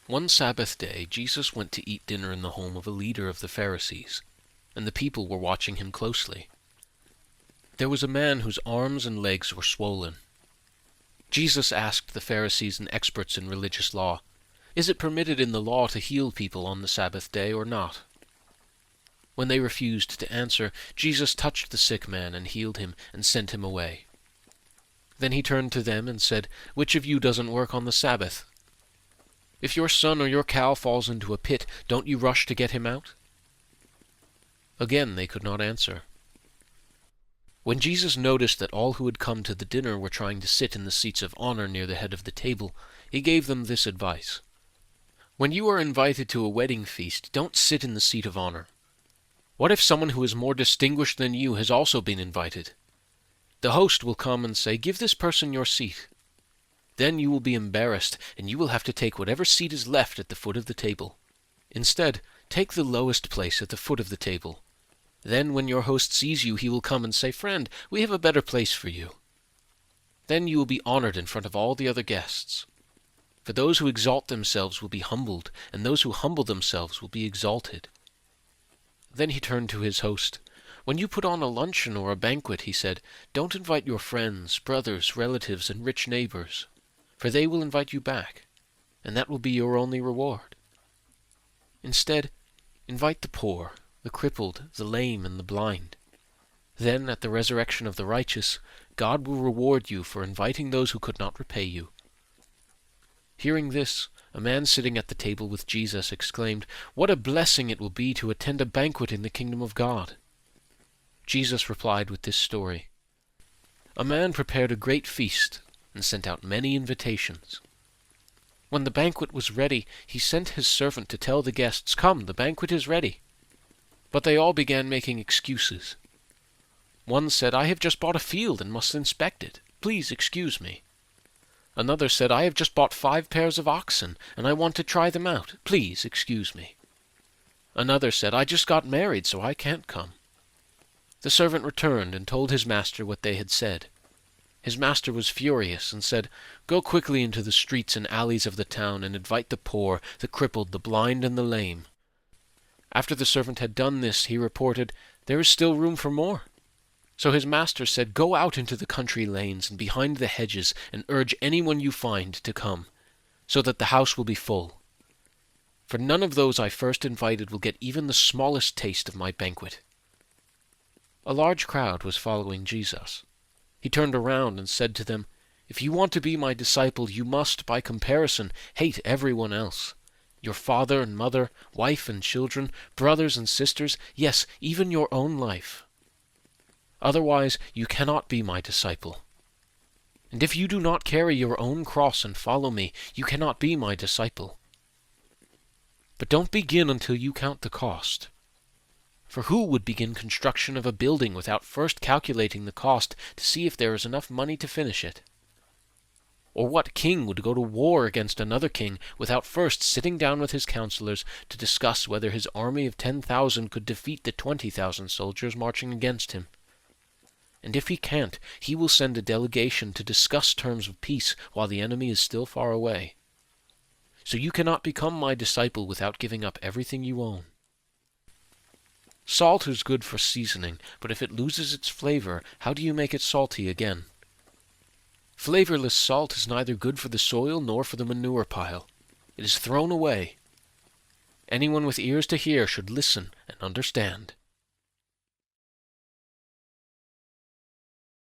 One Sabbath day, Jesus went to eat dinner in the home of a leader of the Pharisees, and the people were watching him closely. There was a man whose arms and legs were swollen. Jesus asked the Pharisees and experts in religious law, "Is it permitted in the law to heal people on the Sabbath day or not?" When they refused to answer, Jesus touched the sick man and healed him and sent him away. Then he turned to them and said, "Which of you doesn't work on the Sabbath? If your son or your cow falls into a pit, don't you rush to get him out?" Again they could not answer. When Jesus noticed that all who had come to the dinner were trying to sit in the seats of honor near the head of the table, he gave them this advice. "When you are invited to a wedding feast, don't sit in the seat of honor. What if someone who is more distinguished than you has also been invited? The host will come and say, 'Give this person your seat.' Then you will be embarrassed, and you will have to take whatever seat is left at the foot of the table. Instead, take the lowest place at the foot of the table. Then when your host sees you, he will come and say, 'Friend, we have a better place for you.' Then you will be honored in front of all the other guests. For those who exalt themselves will be humbled, and those who humble themselves will be exalted." Then he turned to his host. "When you put on a luncheon or a banquet," he said, "don't invite your friends, brothers, relatives, and rich neighbors, for they will invite you back, and that will be your only reward. Instead, invite the poor, the crippled, the lame, and the blind. Then, at the resurrection of the righteous, God will reward you for inviting those who could not repay you." Hearing this, a man sitting at the table with Jesus exclaimed, "What a blessing it will be to attend a banquet in the kingdom of God." Jesus replied with this story. A man prepared a great feast and sent out many invitations. When the banquet was ready, he sent his servant to tell the guests, "Come, the banquet is ready." But they all began making excuses. One said, "I have just bought a field and must inspect it. Please excuse me." Another said, "I have just bought 5 pairs of oxen, and I want to try them out. Please excuse me." Another said, "I just got married, so I can't come." The servant returned and told his master what they had said. His master was furious and said, "Go quickly into the streets and alleys of the town and invite the poor, the crippled, the blind, and the lame." After the servant had done this, he reported, "There is still room for more." So his master said, "Go out into the country lanes and behind the hedges and urge anyone you find to come, so that the house will be full. For none of those I first invited will get even the smallest taste of my banquet." A large crowd was following Jesus. He turned around and said to them, "If you want to be my disciple, you must, by comparison, hate everyone else. Your father and mother, wife and children, brothers and sisters, yes, even your own life. Otherwise, you cannot be my disciple. And if you do not carry your own cross and follow me, you cannot be my disciple. But don't begin until you count the cost. For who would begin construction of a building without first calculating the cost to see if there is enough money to finish it? Or what king would go to war against another king without first sitting down with his counselors to discuss whether his army of 10,000 could defeat the 20,000 soldiers marching against him? And if he can't, he will send a delegation to discuss terms of peace while the enemy is still far away. So you cannot become my disciple without giving up everything you own. Salt is good for seasoning, but if it loses its flavor, how do you make it salty again? Flavorless salt is neither good for the soil nor for the manure pile. It is thrown away. Anyone with ears to hear should listen and understand."